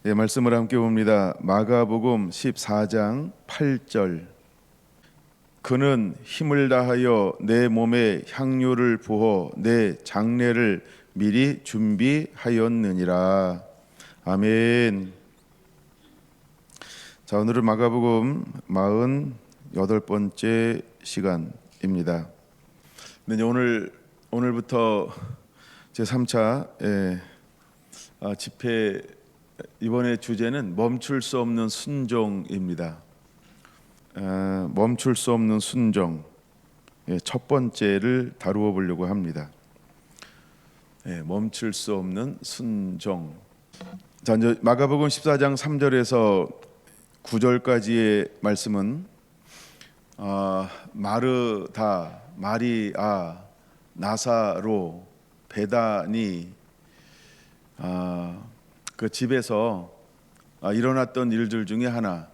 예, 말씀을 함께 봅니다. 마가복음 14장 8절. 그는 힘을 다하여 내 몸에 향료를 부어 내 장례를 미리 준비하였느니라. 아멘. 자, 오늘은 마가복음 48번째 시간입니다. 네, 오늘부터 제 3차 집회, 이번에 주제는 멈출 수 없는 순종입니다. 멈출 수 없는 순종, 첫 번째를 다루어 보려고 합니다. 멈출 수 없는 순종. 자, 이제 마가복음 14장 3절에서 9절까지의 말씀은 마르다, 마리아, 나사로, 베다니, 그 집에서 일어났던 일들 중에 하나.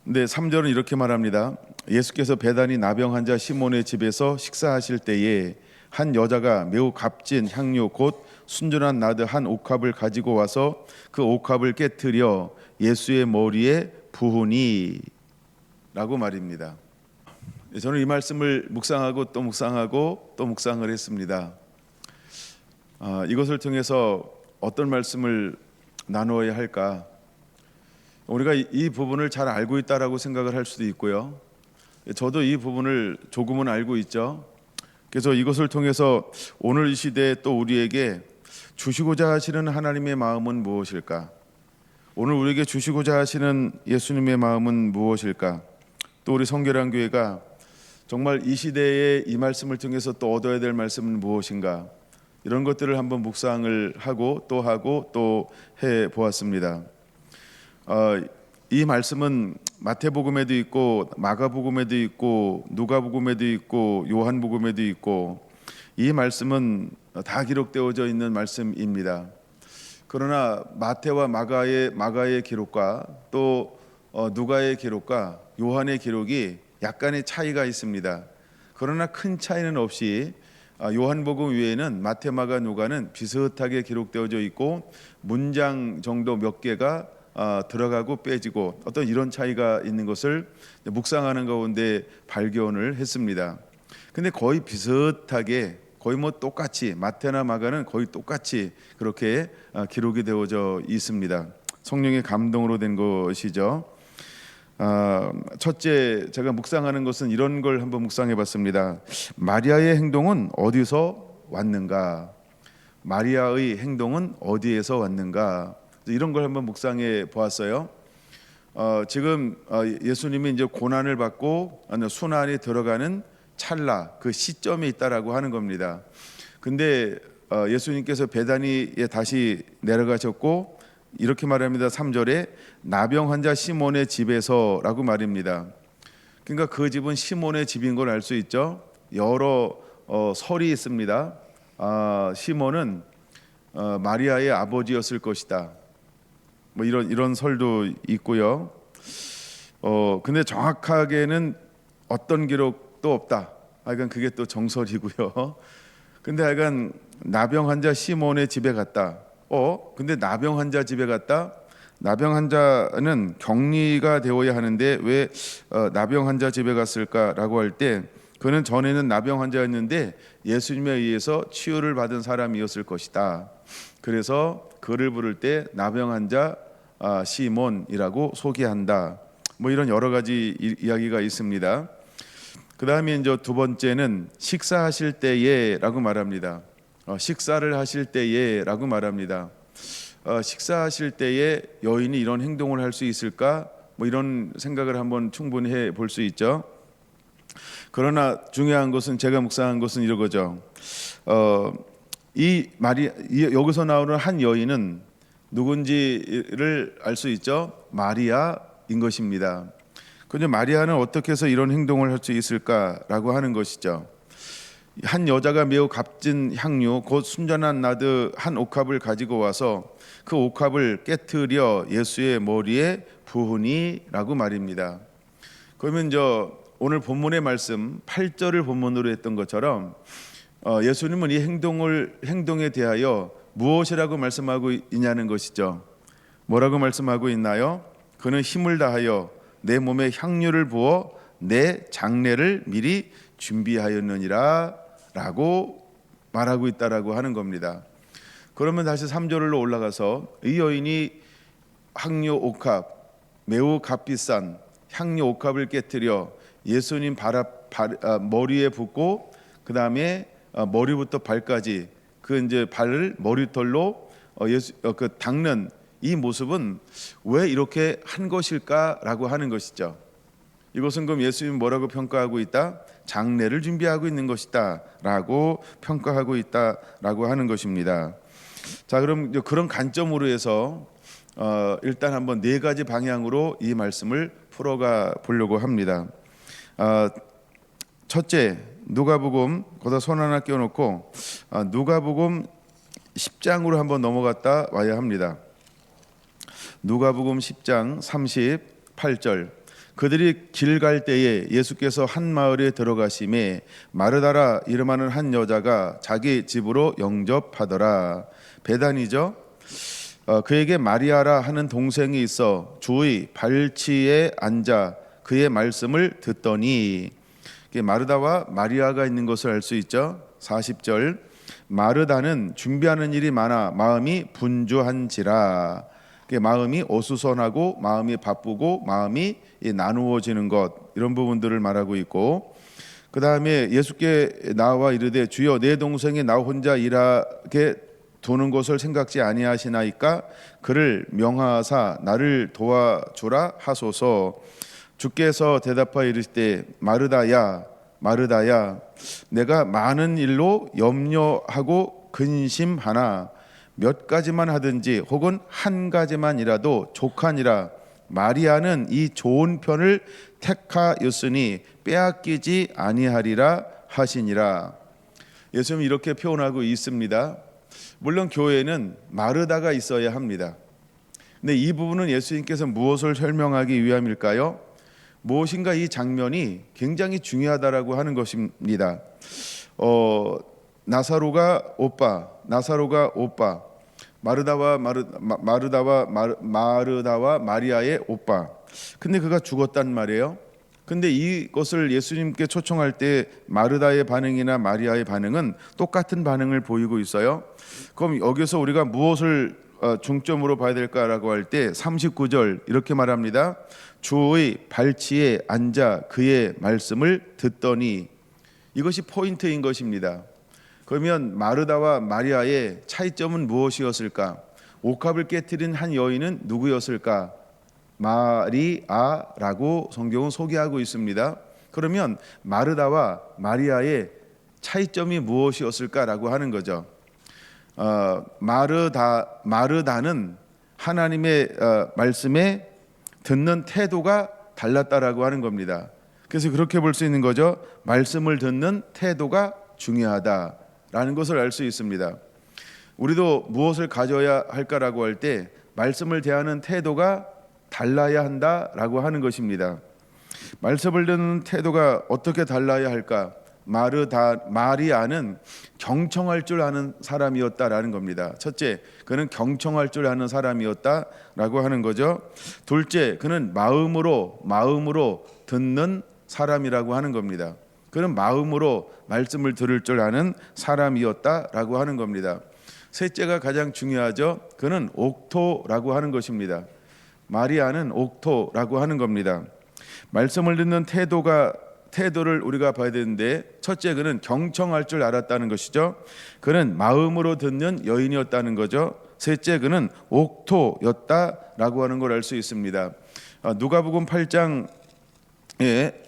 근데 3절은 이렇게 말합니다. 예수께서 베다니 나병 환자 시몬의 집에서 식사하실 때에 한 여자가 매우 값진 향료 곧 순전한 나드 한 옥합을 가지고 와서 그 옥합을 깨뜨려 예수의 머리에 부으니 라고 말입니다. 저는 이 말씀을 묵상하고 또 묵상하고 또 묵상을 했습니다. 이것을 통해서 어떤 말씀을 나누어야 할까? 우리가 이 부분을 잘 알고 있다라고 생각을 할 수도 있고요. 저도 이 부분을 조금은 알고 있죠. 그래서 이것을 통해서 오늘 이 시대에 또 우리에게 주시고자 하시는 하나님의 마음은 무엇일까? 오늘 우리에게 주시고자 하시는 예수님의 마음은 무엇일까? 또 우리 성결한 교회가 정말 이 시대에 이 말씀을 통해서 또 얻어야 될 말씀은 무엇인가? 이런 것들을 한번 묵상을 하고 또 해 보았습니다. 이 말씀은 마태복음에도 있고 마가복음에도 있고 누가복음에도 있고 요한복음에도 있고 이 말씀은 다 기록되어져 있는 말씀입니다. 그러나 마태와 마가의 기록과 또 누가의 기록과 요한의 기록이 약간의 차이가 있습니다. 그러나 큰 차이는 없이 요한복음 외에는 마태, 마가, 누가는 비슷하게 기록되어져 있고 문장 정도 몇 개가 들어가고 빼지고 어떤 이런 차이가 있는 것을 묵상하는 가운데 발견을 했습니다. 근데 거의 비슷하게 거의 똑같이 마태나 마가는 거의 똑같이 그렇게 기록이 되어져 있습니다. 성령의 감동으로 된 것이죠. 첫째 제가 묵상하는 것은 이런 걸 한번 묵상해 봤습니다. 마리아의 행동은 어디서 왔는가? 마리아의 행동은 어디에서 왔는가? 이런 걸 한번 묵상해 보았어요. 지금 예수님이 이제 고난을 받고 순환이 들어가는 찰나 그 시점에 있다라고 하는 겁니다. 근데 예수님께서 베다니에 다시 내려가셨고 이렇게 말합니다. 3절에 나병 환자 시몬의 집에서라고 말입니다. 그러니까 그 집은 시몬의 집인 걸 알 수 있죠. 여러 설이 있습니다. 시몬은 마리아의 아버지였을 것이다. 이런 설도 있고요. 근데 정확하게는 어떤 기록도 없다. 하여간 그게 또 정설이고요. 근데 하여간 나병 환자 시몬의 집에 갔다. 근데 나병 환자 집에 갔다. 나병 환자는 격리가 되어야 하는데 왜 나병 환자 집에 갔을까라고 할 때 그는 전에는 나병 환자였는데 예수님에 의해서 치유를 받은 사람이었을 것이다. 그래서 그를 부를 때 나병 환자 시몬이라고 소개한다. 이런 여러 가지 이야기가 있습니다. 그 다음에 이제 두 번째는 식사하실 때에라고 말합니다. 식사를 하실 때에라고 말합니다. 식사하실 때에 여인이 이런 행동을 할 수 있을까? 이런 생각을 한번 충분히 해 볼 수 있죠. 그러나 중요한 것은 제가 묵상한 것은 이거죠. 여기서 나오는 한 여인은 누군지를 알 수 있죠. 마리아인 것입니다. 그런데 마리아는 어떻게 해서 이런 행동을 할 수 있을까라고 하는 것이죠. 한 여자가 매우 값진 향료 곧 순전한 나드 한 옥합을 가지고 와서 그 옥합을 깨뜨려 예수의 머리에 부으니라고 말입니다. 그러면 오늘 본문의 말씀 8절을 본문으로 했던 것처럼 예수님은 이 행동에 대하여 무엇이라고 말씀하고 있냐는 것이죠. 뭐라고 말씀하고 있나요? 그는 힘을 다하여 내 몸에 향유를 부어 내 장례를 미리 준비하였느니라 라고 말하고 있다라고 하는 겁니다. 그러면 다시 3절로 올라가서 이 여인이 향유 옥합, 매우 값비싼 향유 옥합을 깨뜨려 예수님 머리에 붓고 그 다음에 머리부터 발까지 그 이제 발을 머리털로 그 닦는 이 모습은 왜 이렇게 한 것일까라고 하는 것이죠. 이것은 그럼 예수님 뭐라고 평가하고 있다? 장례를 준비하고 있는 것이다라고 평가하고 있다라고 하는 것입니다. 자, 그럼 그런 관점으로 해서 일단 한번 네 가지 방향으로 이 말씀을 풀어가 보려고 합니다. 첫째, 누가복음, 거기다 손 하나 껴놓고 누가복음 10장으로 한번 넘어갔다 와야 합니다. 누가복음 10장 38절. 그들이 길 갈 때에 예수께서 한 마을에 들어가심에 마르다라 이름하는 한 여자가 자기 집으로 영접하더라. 베단이죠. 그에게 마리아라 하는 동생이 있어 주의 발치에 앉아 그의 말씀을 듣더니, 마르다와 마리아가 있는 것을 알 수 있죠. 40절. 마르다는 준비하는 일이 많아 마음이 분주한지라. 마음이 어수선하고 마음이 바쁘고 마음이 나누어지는 것, 이런 부분들을 말하고 있고, 그 다음에 예수께 나와 이르되 주여 내 동생이 나 혼자 일하게 두는 것을 생각지 아니하시나이까 그를 명하사 나를 도와주라 하소서. 주께서 대답하여 이르시되 마르다야 마르다야 내가 많은 일로 염려하고 근심하나 몇 가지만 하든지 혹은 한 가지만이라도 족하니라. 마리아는 이 좋은 편을 택하였으니 빼앗기지 아니하리라 하시니라. 예수님은 이렇게 표현하고 있습니다. 물론 교회에는 마르다가 있어야 합니다. 근데 이 부분은 예수님께서 무엇을 설명하기 위함일까요? 무엇인가 이 장면이 굉장히 중요하다라고 하는 것입니다. 나사로가 오빠, 마르다와 마리아의 오빠. 근데 그가 죽었단 말이에요. 근데 이것을 예수님께 초청할 때 마르다의 반응이나 마리아의 반응은 똑같은 반응을 보이고 있어요. 그럼 여기서 우리가 무엇을 중점으로 봐야 될까라고 할 때 39절 이렇게 말합니다. 주의 발치에 앉아 그의 말씀을 듣더니, 이것이 포인트인 것입니다. 그러면 마르다와 마리아의 차이점은 무엇이었을까? 옥합을 깨뜨린 한 여인은 누구였을까? 마리아라고 성경은 소개하고 있습니다. 그러면 마르다와 마리아의 차이점이 무엇이었을까라고 하는 거죠. 마르다는 하나님의 말씀에 듣는 태도가 달랐다라고 하는 겁니다. 그래서 그렇게 볼 수 있는 거죠. 말씀을 듣는 태도가 중요하다라는 것을 알 수 있습니다. 우리도 무엇을 가져야 할까라고 할 때 말씀을 대하는 태도가 달라야 한다라고 하는 것입니다. 말씀을 듣는 태도가 어떻게 달라야 할까? 마리아는 경청할 줄 아는 사람이었다라는 겁니다. 첫째, 그는 경청할 줄 아는 사람이었다라고 하는 거죠. 둘째, 그는 마음으로 듣는 사람이라고 하는 겁니다. 그는 마음으로 말씀을 들을 줄 아는 사람이었다라고 하는 겁니다. 셋째가 가장 중요하죠. 그는 옥토라고 하는 것입니다. 마리아는 옥토라고 하는 겁니다. 말씀을 듣는 태도를 우리가 봐야 되는데, 첫째, 그는 경청할 줄 알았다는 것이죠. 그는 마음으로 듣는 여인이었다는 거죠. 셋째, 그는 옥토였다라고 하는 걸 알 수 있습니다. 누가복음 8장에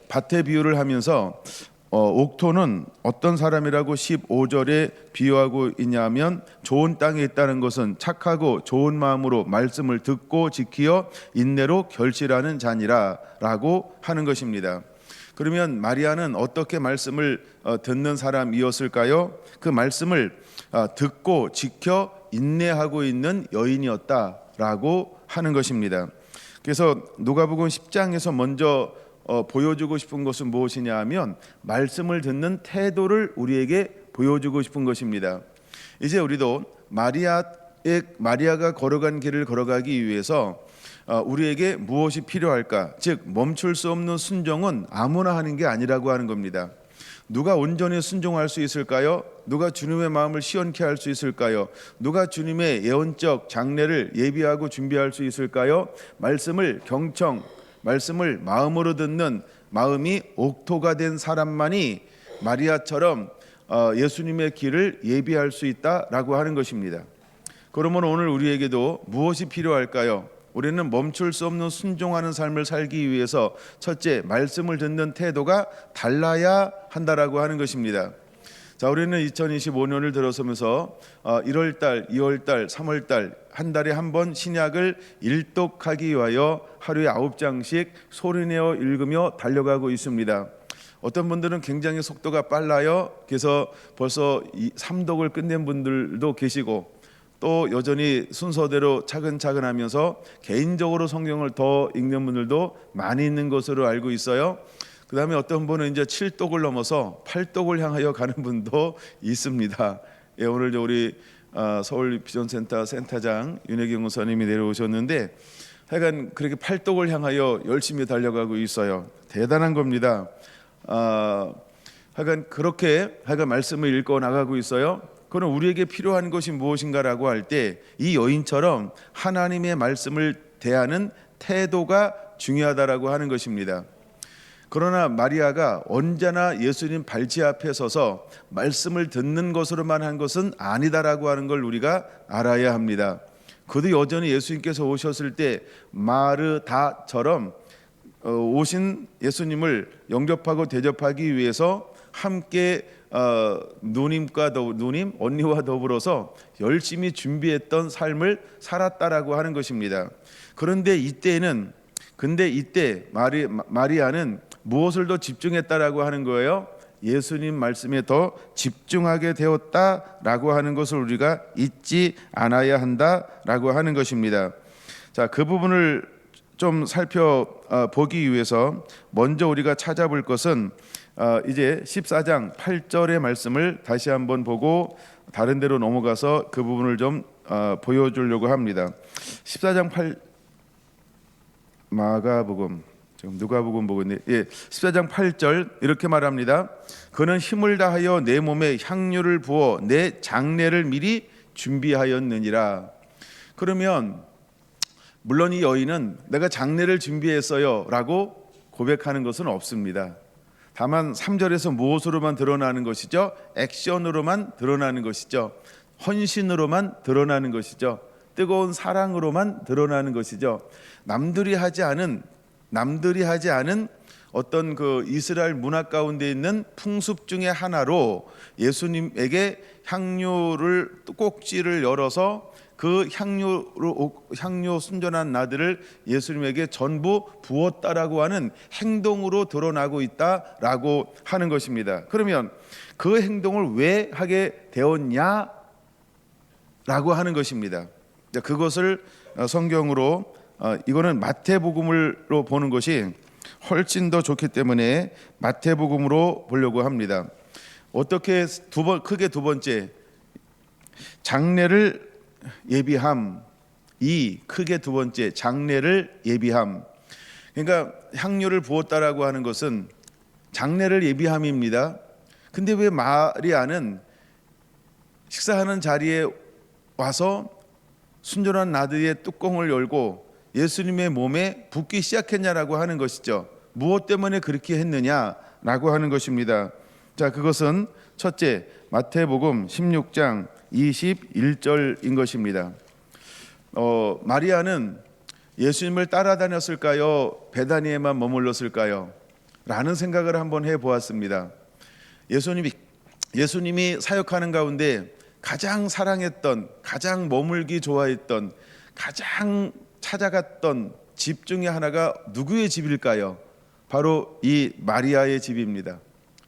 밭의 비유를 하면서 옥토는 어떤 사람이라고 15절에 비유하고 있냐면, 좋은 땅에 있다는 것은 착하고 좋은 마음으로 말씀을 듣고 지키어 인내로 결실하는 자니라 라고 하는 것입니다. 그러면 마리아는 어떻게 말씀을 듣는 사람이었을까요? 그 말씀을 듣고 지켜 인내하고 있는 여인이었다라고 하는 것입니다. 그래서 누가복음 10장에서 먼저 보여주고 싶은 것은 무엇이냐 하면 말씀을 듣는 태도를 우리에게 보여주고 싶은 것입니다. 이제 우리도 마리아가 걸어간 길을 걸어가기 위해서 우리에게 무엇이 필요할까? 즉 멈출 수 없는 순종은 아무나 하는 게 아니라고 하는 겁니다. 누가 온전히 순종할 수 있을까요? 누가 주님의 마음을 시원케 할 수 있을까요? 누가 주님의 예언적 장례를 예비하고 준비할 수 있을까요? 말씀을 마음으로 듣는 마음이 옥토가 된 사람만이 마리아처럼 예수님의 길을 예비할 수 있다라고 하는 것입니다. 그러면 오늘 우리에게도 무엇이 필요할까요? 우리는 멈출 수 없는 순종하는 삶을 살기 위해서 첫째, 말씀을 듣는 태도가 달라야 한다라고 하는 것입니다. 자, 우리는 2025년을 들어서면서 1월달, 2월달, 3월달 한 달에 한 번 신약을 일독하기 위하여 하루에 9장씩 소리내어 읽으며 달려가고 있습니다. 어떤 분들은 굉장히 속도가 빨라요. 그래서 벌써 3독을 끝낸 분들도 계시고, 또 여전히 순서대로 차근차근 하면서 개인적으로 성경을 더 읽는 분들도 많이 있는 것으로 알고 있어요. 그 다음에 어떤 분은 이제 7독을 넘어서 8독을 향하여 가는 분도 있습니다. 예, 오늘 우리 서울 비전센터 센터장 윤혜경 목사님이 내려오셨는데 하여간 그렇게 8독을 향하여 열심히 달려가고 있어요. 대단한 겁니다. 하여간 그렇게 말씀을 읽고 나가고 있어요. 그럼 우리에게 필요한 것이 무엇인가라고 할 때 이 여인처럼 하나님의 말씀을 대하는 태도가 중요하다라고 하는 것입니다. 그러나 마리아가 언제나 예수님 발치 앞에 서서 말씀을 듣는 것으로만 한 것은 아니다라고 하는 걸 우리가 알아야 합니다. 그도 여전히 예수님께서 오셨을 때 마르다처럼 오신 예수님을 영접하고 대접하기 위해서 함께 언니와 더불어서 열심히 준비했던 삶을 살았다라고 하는 것입니다. 그런데 이때 마리아는 무엇을 더 집중했다라고 하는 거예요? 예수님 말씀에 더 집중하게 되었다라고 하는 것을 우리가 잊지 않아야 한다라고 하는 것입니다. 자, 그 부분을 좀 살펴보기 위해서 먼저 우리가 찾아볼 것은 이제 14장 8절의 말씀을 다시 한번 보고 다른 데로 넘어가서 그 부분을 좀 보여주려고 합니다. 14장 8 마가복음 지금 누가복음 보고 있네. 14장 8절 이렇게 말합니다. 그는 힘을 다하여 내 몸에 향료를 부어 내 장례를 미리 준비하였느니라. 그러면 물론 이 여인은 내가 장례를 준비했어요 라고 고백하는 것은 없습니다. 다만 3절에서 무엇으로만 드러나는 것이죠? 액션으로만 드러나는 것이죠. 헌신으로만 드러나는 것이죠. 뜨거운 사랑으로만 드러나는 것이죠. 남들이 하지 않은 어떤 그 이스라엘 문화 가운데 있는 풍습 중에 하나로 예수님에게 향료를 꼭지를 열어서 그 향료 순전한 나들을 예수님에게 전부 부었다라고 하는 행동으로 드러나고 있다라고 하는 것입니다. 그러면 그 행동을 왜 하게 되었냐라고 하는 것입니다. 그것을 성경으로 이거는 마태복음으로 보는 것이 훨씬 더 좋기 때문에 마태복음으로 보려고 합니다. 어떻게 크게 두 번째 장례를 예비함, 크게 두 번째 장례를 예비함. 그러니까 향료를 부었다라고 하는 것은 장례를 예비함입니다. 근데 왜 마리아는 식사하는 자리에 와서 순전한 나드의 뚜껑을 열고 예수님의 몸에 붓기 시작했냐라고 하는 것이죠. 무엇 때문에 그렇게 했느냐라고 하는 것입니다. 자, 그것은 첫째 마태복음 16장 21절인 것입니다. 마리아는 예수님을 따라다녔을까요? 베다니에만 머물렀을까요? 라는 생각을 한번 해보았습니다. 예수님이 사역하는 가운데 가장 사랑했던, 가장 머물기 좋아했던, 가장 찾아갔던 집 중에 하나가 누구의 집일까요? 바로 이 마리아의 집입니다.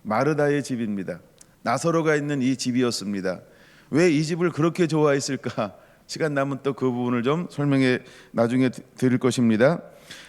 마르다의 집입니다. 나사로가 있는 이 집이었습니다. 왜 이 집을 그렇게 좋아했을까? 시간 남은 또 그 부분을 좀 설명해 나중에 드릴 것입니다.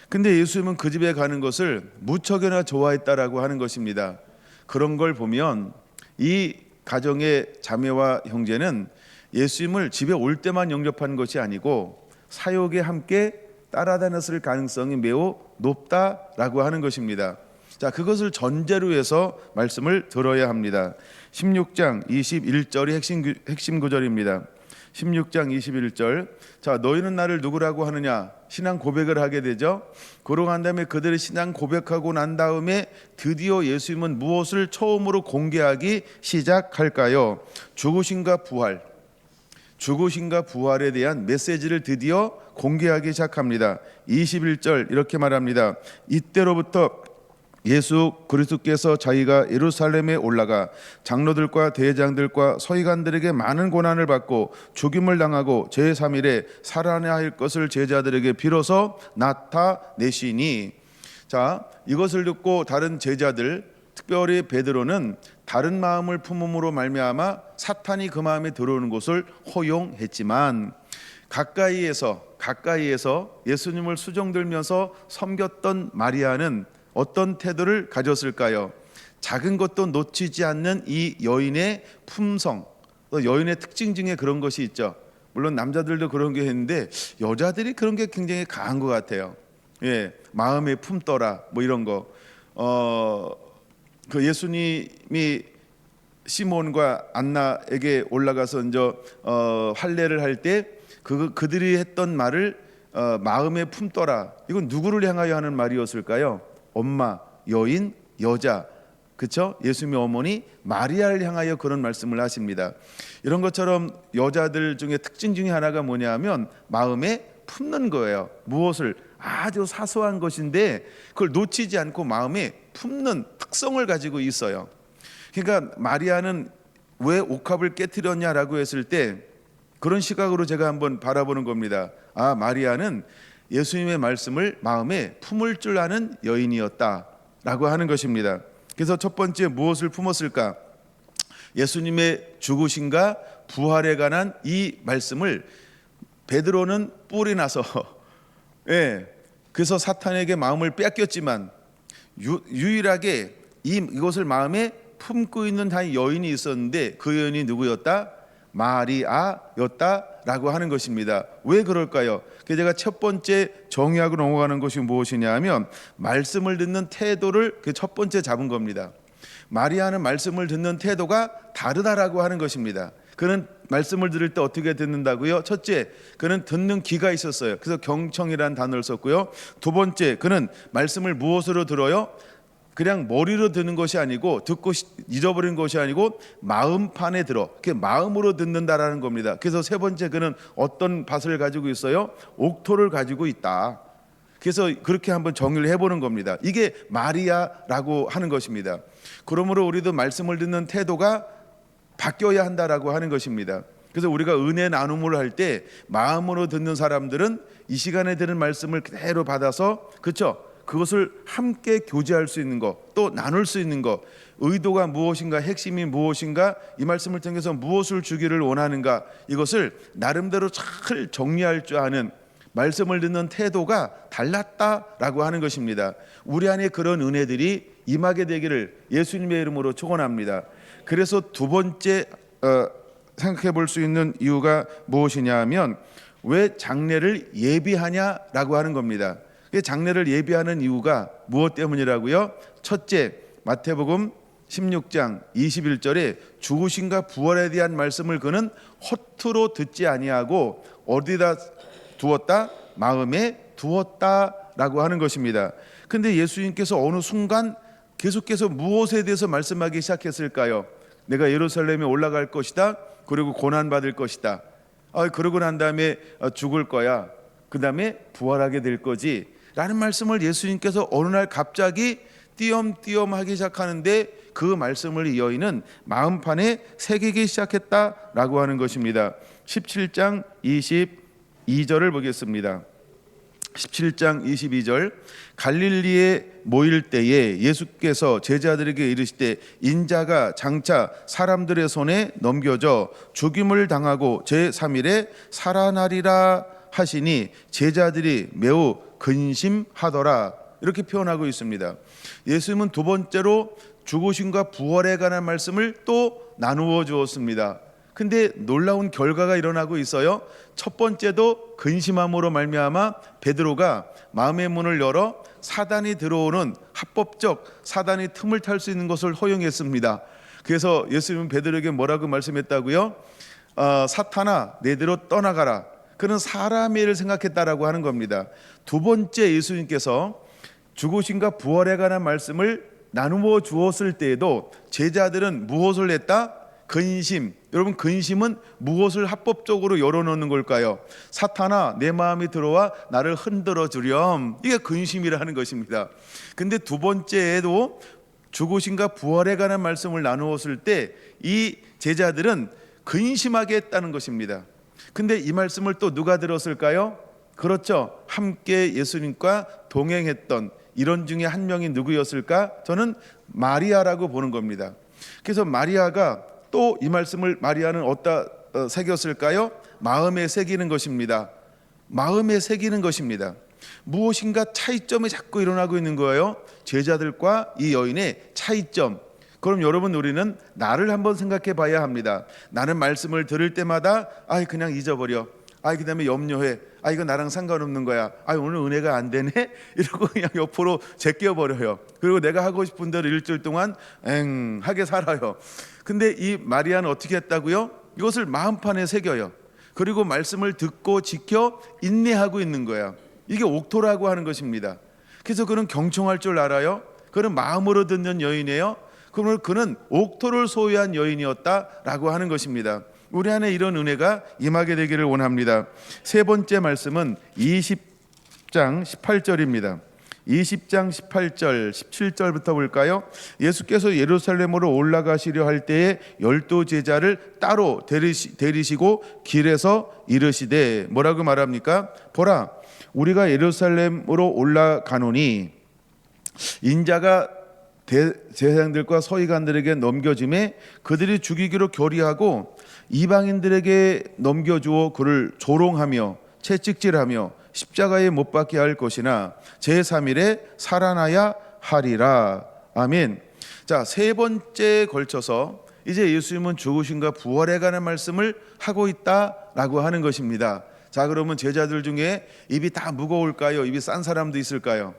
근데 예수님은 그 집에 가는 것을 무척이나 좋아했다라고 하는 것입니다. 그런 걸 보면 이 가정의 자매와 형제는 예수님을 집에 올 때만 영접한 것이 아니고 사역에 함께 따라다녔을 가능성이 매우 높다라고 하는 것입니다. 자, 그것을 전제로 해서 말씀을 들어야 합니다. 16장 21절이 핵심 구절입니다. 16장 21절. 자, 너희는 나를 누구라고 하느냐? 신앙 고백을 하게 되죠. 그러고 난 다음에 그들의 신앙 고백하고 난 다음에 드디어 예수님은 무엇을 처음으로 공개하기 시작할까요? 죽으심과 부활에 대한 메시지를 드디어 공개하기 시작합니다. 21절 이렇게 말합니다. 이때로부터 예수 그리스도께서 자기가 예루살렘에 올라가 장로들과 대장들과 서기관들에게 많은 고난을 받고 죽임을 당하고 제3일에 살아나야 할 것을 제자들에게 비로소 나타내시니. 자, 이것을 듣고 다른 제자들, 특별히 베드로는 다른 마음을 품음으로 말미암아 사탄이 그 마음에 들어오는 것을 허용했지만 가까이에서 예수님을 수종들면서 섬겼던 마리아는 어떤 태도를 가졌을까요? 작은 것도 놓치지 않는 이 여인의 품성, 또 여인의 특징 중에 그런 것이 있죠. 물론 남자들도 그런 게 있는데 여자들이 그런 게 굉장히 강한 것 같아요. 예, 마음에 품더라 뭐 이런 거. 그 예수님이 시몬과 안나에게 올라가서 이제 할례를 할 때 그들이 했던 말을 마음에 품더라. 이건 누구를 향하여 하는 말이었을까요? 엄마, 여인, 여자, 그렇죠? 예수님의 어머니 마리아를 향하여 그런 말씀을 하십니다. 이런 것처럼 여자들 중에 특징 중에 하나가 뭐냐면 마음에 품는 거예요. 무엇을 아주 사소한 것인데 그걸 놓치지 않고 마음에 품는 특성을 가지고 있어요. 그러니까 마리아는 왜 옥합을 깨트렸냐라고 했을 때 그런 시각으로 제가 한번 바라보는 겁니다. 아, 마리아는 예수님의 말씀을 마음에 품을 줄 아는 여인이었다라고 하는 것입니다. 그래서 첫 번째 무엇을 품었을까? 예수님의 죽으심과 부활에 관한 이 말씀을 베드로는 뿔이 나서 그래서 사탄에게 마음을 뺏겼지만 유일하게 이것을 마음에 품고 있는 한 여인이 있었는데 그 여인이 누구였다? 마리아였다라고 하는 것입니다. 왜 그럴까요? 그래서 제가 첫 번째 정의하고 넘어가는 것이 무엇이냐 하면 말씀을 듣는 태도를 그 첫 번째 잡은 겁니다. 마리아는 말씀을 듣는 태도가 다르다라고 하는 것입니다. 그는 말씀을 들을 때 어떻게 듣는다고요? 첫째, 그는 듣는 귀가 있었어요. 그래서 경청이라는 단어를 썼고요. 두 번째, 그는 말씀을 무엇으로 들어요? 그냥 머리로 듣는 것이 아니고 듣고 잊어버린 것이 아니고 마음판에 들어 마음으로 듣는다라는 겁니다. 그래서 세 번째, 그는 어떤 밭을 가지고 있어요? 옥토를 가지고 있다. 그래서 그렇게 한번 정의를 해보는 겁니다. 이게 마리아라고 하는 것입니다. 그러므로 우리도 말씀을 듣는 태도가 바뀌어야 한다라고 하는 것입니다. 그래서 우리가 은혜 나눔을 할 때 마음으로 듣는 사람들은 이 시간에 들은 말씀을 그대로 받아서 그렇죠? 그것을 함께 교제할 수 있는 것, 또 나눌 수 있는 것, 의도가 무엇인가, 핵심이 무엇인가, 이 말씀을 통해서 무엇을 주기를 원하는가, 이것을 나름대로 잘 정리할 줄 아는 말씀을 듣는 태도가 달랐다라고 하는 것입니다. 우리 안에 그런 은혜들이 임하게 되기를 예수님의 이름으로 축원합니다. 그래서 두 번째 생각해 볼 수 있는 이유가 무엇이냐 하면 왜 장례를 예비하냐라고 하는 겁니다. 장례를 예비하는 이유가 무엇 때문이라고요? 첫째, 마태복음 16장 21절에 죽으심과 부활에 대한 말씀을 그는 허투루 듣지 아니하고 어디다 두었다? 마음에 두었다라고 하는 것입니다. 근데 예수님께서 어느 순간 계속해서 무엇에 대해서 말씀하기 시작했을까요? 내가 예루살렘에 올라갈 것이다. 그리고 고난받을 것이다. 그러고 난 다음에 죽을 거야. 그 다음에 부활하게 될 거지 라는 말씀을 예수님께서 어느 날 갑자기 띄엄띄엄 하기 시작하는데 그 말씀을 이 여인은 마음판에 새기기 시작했다라고 하는 것입니다. 17장 22절을 보겠습니다. 17장 22절, 갈릴리에 모일 때에 예수께서 제자들에게 이르시되 인자가 장차 사람들의 손에 넘겨져 죽임을 당하고 제3일에 살아나리라 하시니 제자들이 매우 근심하더라, 이렇게 표현하고 있습니다. 예수님은 두 번째로 죽으심과 부활에 관한 말씀을 또 나누어 주었습니다. 근데 놀라운 결과가 일어나고 있어요. 첫 번째도 근심함으로 말미암아 베드로가 마음의 문을 열어 사단이 들어오는 합법적 사단이 틈을 탈 수 있는 것을 허용했습니다. 그래서 예수님은 베드로에게 뭐라고 말씀했다고요? 사탄아 내대로 떠나가라. 그는 사람의 일을 생각했다라고 하는 겁니다. 두 번째, 예수님께서 죽으심과 부활에 관한 말씀을 나누어 주었을 때에도 제자들은 무엇을 했다? 근심. 여러분, 근심은 무엇을 합법적으로 열어놓는 걸까요? 사탄아 내 마음이 들어와 나를 흔들어 주렴. 이게 근심이라는 것입니다. 근데 두 번째에도 죽으심과 부활에 관한 말씀을 나누었을 때 이 제자들은 근심하게 했다는 것입니다. 근데 이 말씀을 또 누가 들었을까요? 그렇죠. 함께 예수님과 동행했던 이런 중에 한 명이 누구였을까? 저는 마리아라고 보는 겁니다. 그래서 마리아가 또 이 말씀을 마리아는 어디다 새겼을까요? 마음에 새기는 것입니다. 마음에 새기는 것입니다. 무엇인가 차이점이 자꾸 일어나고 있는 거예요. 제자들과 이 여인의 차이점. 그럼 여러분, 우리는 나를 한번 생각해 봐야 합니다. 나는 말씀을 들을 때마다 그냥 잊어버려. 그다음에 염려해. 이거 나랑 상관없는 거야. 오늘 은혜가 안 되네. 이러고 그냥 옆으로 제껴버려요. 그리고 내가 하고 싶은 대로 일주일 동안 하게 살아요. 근데 이 마리아는 어떻게 했다고요? 이것을 마음판에 새겨요. 그리고 말씀을 듣고 지켜 인내하고 있는 거예요. 이게 옥토라고 하는 것입니다. 그래서 그는 경청할 줄 알아요. 그는 마음으로 듣는 여인이에요. 그러면 그는 옥토를 소유한 여인이었다라고 하는 것입니다. 우리 안에 이런 은혜가 임하게 되기를 원합니다. 세 번째 말씀은 20장 18절입니다. 20장 18절 17절부터 볼까요? 예수께서 예루살렘으로 올라가시려 할 때에 12 제자를 따로 데리시고 길에서 이르시되 뭐라고 말합니까? 보라, 우리가 예루살렘으로 올라가노니 인자가 제사장들과 서기관들에게 넘겨짐에 그들이 죽이기로 결의하고 이방인들에게 넘겨주어 그를 조롱하며 채찍질하며 십자가에 못 박게 할 것이나 제3일에 살아나야 하리라. 아멘. 자, 세 번째에 걸쳐서 이제 예수님은 죽으심과 부활에 관한 말씀을 하고 있다라고 하는 것입니다. 자, 그러면 제자들 중에 입이 다 무거울까요? 입이 싼 사람도 있을까요?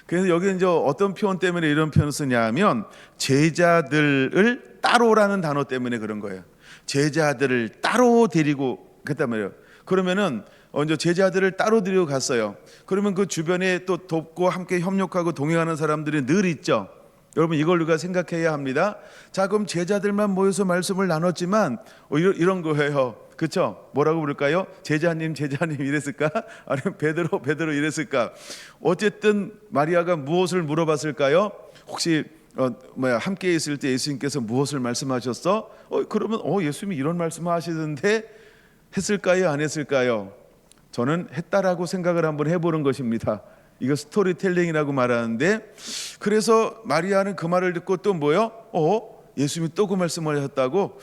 그래서 여기 이제 어떤 표현 때문에 이런 표현을 쓰냐면 제자들을 따로라는 단어 때문에 그런 거예요. 제자들을 따로 데리고 갔단 말이에요. 그러면은 이제 제자들을 따로 데리고 갔어요. 그러면 그 주변에 또 돕고 함께 협력하고 동행하는 사람들이 늘 있죠. 여러분, 이걸 우리가 생각해야 합니다. 자, 그럼 제자들만 모여서 말씀을 나눴지만 이런 거예요. 그렇죠? 뭐라고 부를까요? 제자님 이랬을까? 아니면 베드로 이랬을까? 어쨌든 마리아가 무엇을 물어봤을까요? 혹시 함께 있을 때 예수님께서 무엇을 말씀하셨어? 그러면 예수님이 이런 말씀을 하시던데 했을까요? 안 했을까요? 저는 했다라고 생각을 한번 해보는 것입니다. 이거 스토리텔링이라고 말하는데, 그래서 마리아는 그 말을 듣고 또 뭐요? 예수님이 또 그 말씀을 하셨다고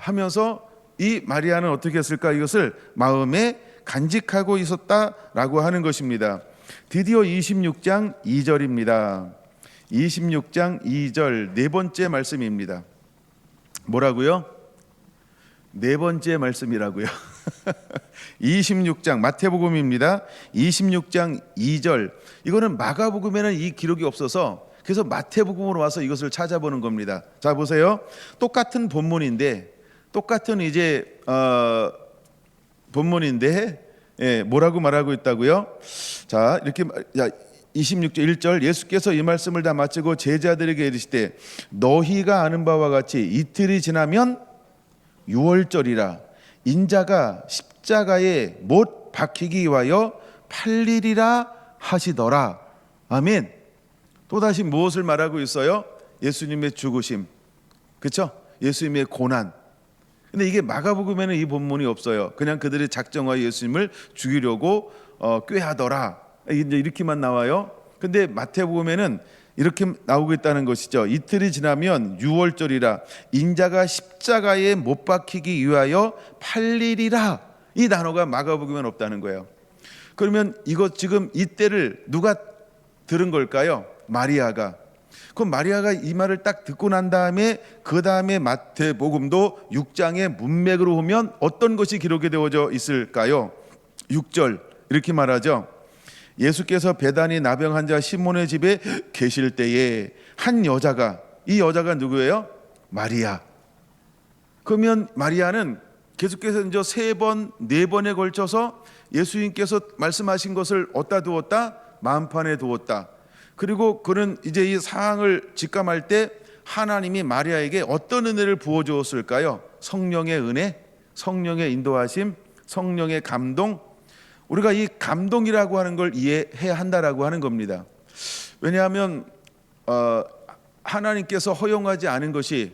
하면서 이 마리아는 어떻게 했을까? 이것을 마음에 간직하고 있었다라고 하는 것입니다. 드디어 26장 2절입니다. 26장 2절 네 번째 말씀입니다. 뭐라고요? 네 번째 말씀이라고요. 26장 마태복음입니다. 26장 2절. 이거는 마가복음에는 이 기록이 없어서 그래서 마태복음으로 와서 이것을 찾아보는 겁니다. 자, 보세요. 똑같은 본문인데 똑같은 이제 본문인데 뭐라고 말하고 있다고요? 자, 이렇게 26절 1절 예수께서 이 말씀을 다 마치고 제자들에게 이르시되 너희가 아는 바와 같이 이틀이 지나면 유월절이라 인자가 십자가에 못 박히기 위하여 팔리리라 하시더라. 아멘. 또다시 무엇을 말하고 있어요? 예수님의 죽으심, 그렇죠? 예수님의 고난. 근데 이게 마가복음에는 이 본문이 없어요. 그냥 그들의 작정하여 예수님을 죽이려고 꾀하더라, 이제 이렇게만 나와요. 근데 마태복음에는 이렇게 나오고 있다는 것이죠. 이틀이 지나면 유월절이라 인자가 십자가에 못 박히기 위하여 팔리리라. 이 단어가 마가복음에는 없다는 거예요. 그러면 이거 지금 이때를 누가 들은 걸까요? 마리아가. 그 마리아가 이 말을 딱 듣고 난 다음에 그 다음에 마태복음도 6장의 문맥으로 보면 어떤 것이 기록이 되어져 있을까요? 6절 이렇게 말하죠. 예수께서 베다니 나병 환자 시몬의 집에 계실 때에 한 여자가, 이 여자가 누구예요? 마리아. 그러면 마리아는 계속해서 이제 3번, 4번에 걸쳐서 예수님께서 말씀하신 것을 어디다 두었다? 마음판에 두었다. 그리고 그는 이제 이 상황을 직감할 때 하나님이 마리아에게 어떤 은혜를 부어주었을까요? 성령의 은혜, 성령의 인도하심, 성령의 감동. 우리가 이 감동이라고 하는 걸 이해해야 한다라고 하는 겁니다. 왜냐하면 하나님께서 허용하지 않은 것이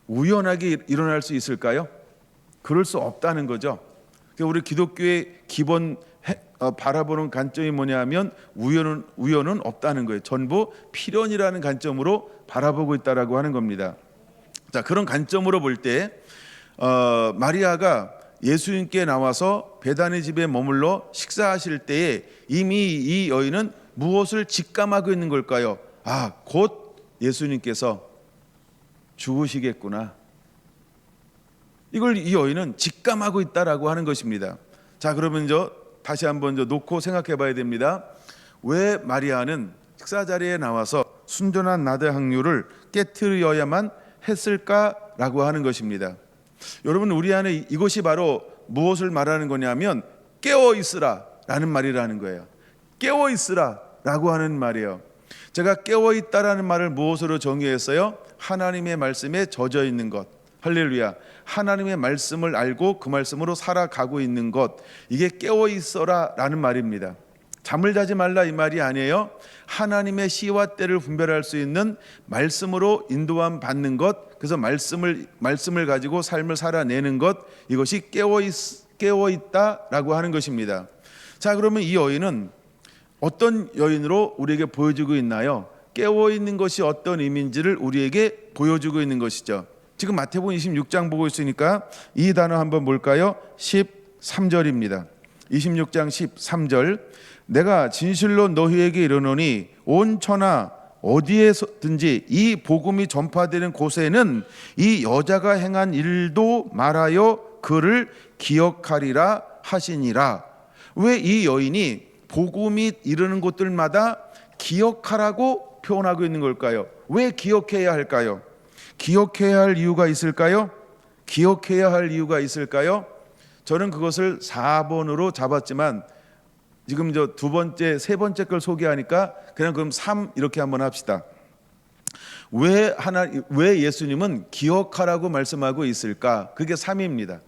우연하게 일어날 수 있을까요? 그럴 수 없다는 거죠. 우리 기독교의 기본 바라보는 관점이 뭐냐면 우연은 없다는 거예요. 전부 필연이라는 관점으로 바라보고 있다라고 하는 겁니다. 자, 그런 관점으로 볼 때 마리아가 예수님께 나와서 베다니 집에 머물러 식사하실 때에 이미 이 여인은 무엇을 직감하고 있는 걸까요? 곧 예수님께서 죽으시겠구나. 이걸 이 여인은 직감하고 있다라고 하는 것입니다. 자, 그러면 다시 한번 놓고 생각해 봐야 됩니다. 왜 마리아는 식사 자리에 나와서 순전한 나드 향유를 깨트려야만 했을까라고 하는 것입니다. 여러분, 우리 안에 이것이 바로 무엇을 말하는 거냐면 깨어 있으라 라는 말이라는 거예요. 깨어 있으라 라고 하는 말이에요. 제가 깨어 있다라는 말을 무엇으로 정의했어요? 하나님의 말씀에 젖어 있는 것. 할렐루야. 하나님의 말씀을 알고 그 말씀으로 살아가고 있는 것, 이게 깨어 있어라 라는 말입니다. 잠을 자지 말라 이 말이 아니에요. 하나님의 시와 때를 분별할 수 있는 말씀으로 인도함 받는 것, 그래서 말씀을 가지고 삶을 살아내는 것, 이것이 깨어 있다라고 하는 것입니다. 자, 그러면 이 여인은 어떤 여인으로 우리에게 보여주고 있나요? 깨어 있는 것이 어떤 의미인지를 우리에게 보여주고 있는 것이죠. 지금 마태복음 26장 보고 있으니까 이 단어 한번 볼까요? 13절입니다. 26장 13절. 내가 진실로 너희에게 이르노니 온 천하 어디에서든지 이 복음이 전파되는 곳에는 이 여자가 행한 일도 말하여 그를 기억하리라 하시니라. 왜 이 여인이 복음이 이르는 곳들마다 기억하라고 표현하고 있는 걸까요? 왜 기억해야 할까요? 기억해야 할 이유가 있을까요? 기억해야 할 이유가 있을까요? 저는 그것을 4번으로 잡았지만 지금 두 번째, 세 번째 걸 소개하니까 그냥 그럼 3 이렇게 한번 합시다. 왜 예수님은 기억하라고 말씀하고 있을까? 그게 3입니다.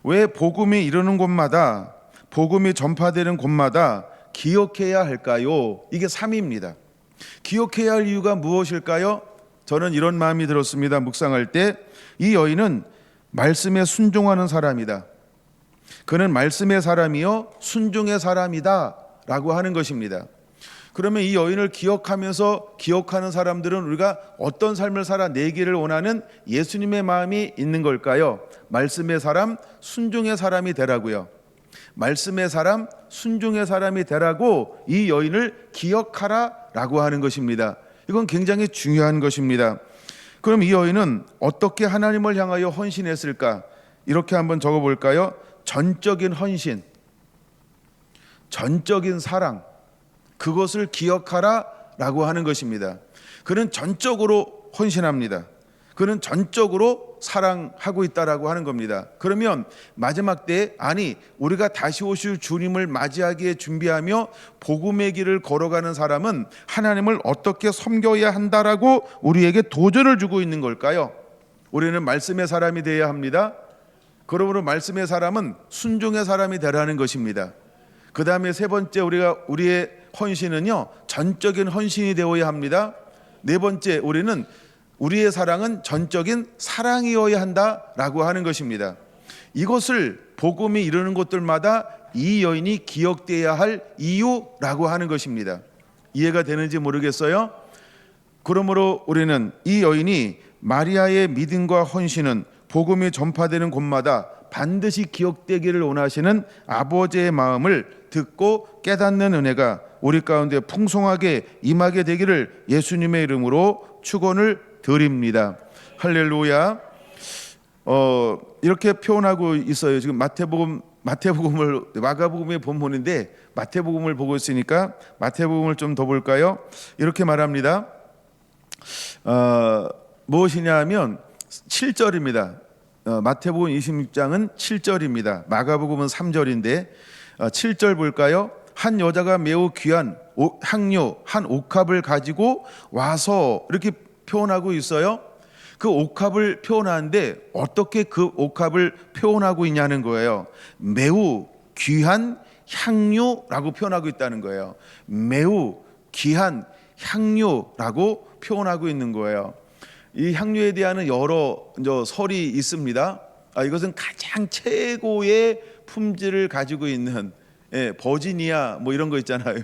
왜 복음이 이르는 곳마다, 복음이 전파되는 곳마다 기억해야 할까요? 이게 3입니다. 기억해야 할 이유가 무엇일까요? 저는 이런 마음이 들었습니다. 묵상할 때 이 여인은 말씀에 순종하는 사람이다. 그는 말씀의 사람이요 순종의 사람이다 라고 하는 것입니다. 그러면 이 여인을 기억하면서 기억하는 사람들은 우리가 어떤 삶을 살아내기를 원하는 예수님의 마음이 있는 걸까요? 말씀의 사람, 순종의 사람이 되라고요. 말씀의 사람, 순종의 사람이 되라고 이 여인을 기억하라 라고 하는 것입니다. 이건 굉장히 중요한 것입니다. 그럼 이 여인은 어떻게 하나님을 향하여 헌신했을까? 이렇게 한번 적어볼까요? 전적인 헌신, 전적인 사랑, 그것을 기억하라 라고 하는 것입니다. 그는 전적으로 헌신합니다. 그는 전적으로 사랑하고 있다라고 하는 겁니다. 그러면 마지막 때에 우리가 다시 오실 주님을 맞이하기에 준비하며 복음의 길을 걸어가는 사람은 하나님을 어떻게 섬겨야 한다라고 우리에게 도전을 주고 있는 걸까요? 우리는 말씀의 사람이 되어야 합니다. 그러므로 말씀의 사람은 순종의 사람이 되라는 것입니다. 그 다음에 세 번째, 우리의 헌신은요 전적인 헌신이 되어야 합니다. 네 번째, 우리의 사랑은 전적인 사랑이어야 한다라고 하는 것입니다. 이것을 복음이 이르는 곳들마다 이 여인이 기억되어야 할 이유라고 하는 것입니다. 이해가 되는지 모르겠어요. 그러므로 우리는 이 여인이 마리아의 믿음과 헌신은 복음이 전파되는 곳마다 반드시 기억되기를 원하시는 아버지의 마음을 듣고 깨닫는 은혜가 우리 가운데 풍성하게 임하게 되기를 예수님의 이름으로 축원을 드립니다. 할렐루야. 이렇게 표현하고 있어요. 지금 마가복음의 본문인데 마태복음을 보고 있으니까 마태복음을 좀 더 볼까요? 이렇게 말합니다. 무엇이냐 하면 7절입니다. 마태복음 26장은 7절입니다. 마가복음은 3절인데 7절 볼까요? 한 여자가 매우 귀한 향료 한 옥합을 가지고 와서 이렇게 표현하고 있어요. 그 옥합을 표현하는데 어떻게 그 옥합을 표현하고 있냐는 거예요. 매우 귀한 향료라고 표현하고 있다는 거예요. 매우 귀한 향료라고 표현하고 있는 거예요. 이 향료에 대한 여러 설이 있습니다. 이것은 가장 최고의 품질을 가지고 있는 버지니아 뭐 이런 거 있잖아요.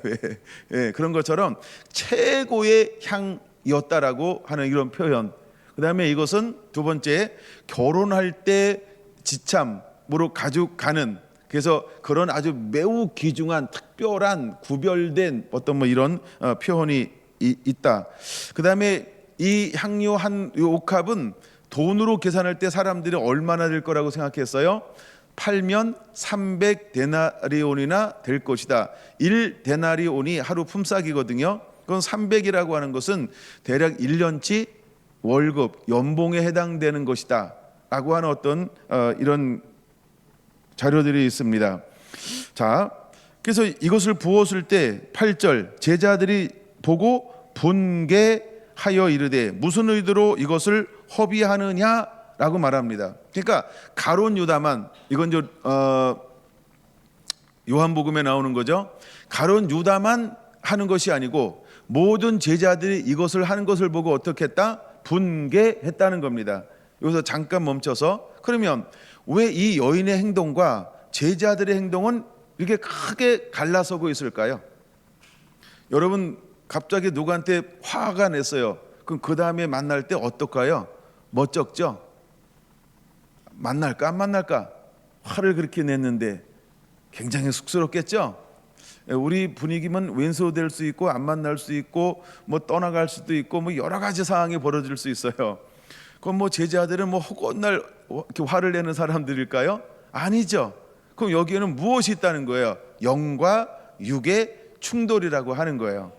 그런 것처럼 최고의 향이었다라고 하는 이런 표현. 그 다음에 이것은 두 번째, 결혼할 때 지참으로 가져가는, 그래서 그런 아주 매우 귀중한 특별한 구별된 어떤 뭐 이런 표현이 있다. 그 다음에 이 향료 한 옥합은 돈으로 계산할 때 사람들이 얼마나 될 거라고 생각했어요? 팔면 300데나리온이나 될 것이다. 1데나리온이 하루 품삯이거든요. 그건 300이라고 하는 것은 대략 1년치 월급, 연봉에 해당되는 것이다 라고 하는 어떤 이런 자료들이 있습니다. 자, 그래서 이것을 부었을 때 8절, 제자들이 보고 분개하여 이르되 무슨 의도로 이것을 허비하느냐라고 말합니다. 그러니까 가룟 유다만, 이건 요한복음에 나오는 거죠. 가룟 유다만 하는 것이 아니고 모든 제자들이 이것을 하는 것을 보고 어떻게 했다? 분개했다는 겁니다. 여기서 잠깐 멈춰서, 그러면 왜 이 여인의 행동과 제자들의 행동은 이렇게 크게 갈라서고 있을까요? 여러분, 갑자기 누구한테 화가 냈어요. 그럼 그 다음에 만날 때 어떨까요? 멋쩍죠? 만날까 안 만날까? 화를 그렇게 냈는데 굉장히 쑥스럽겠죠? 우리 분위기면 왼소될 수 있고 안 만날 수 있고 뭐 떠나갈 수도 있고 뭐 여러 가지 상황이 벌어질 수 있어요. 그럼 뭐 제자들은 뭐 허구날 이렇게 화를 내는 사람들일까요? 아니죠. 그럼 여기에는 무엇이 있다는 거예요? 영과 육의 충돌이라고 하는 거예요.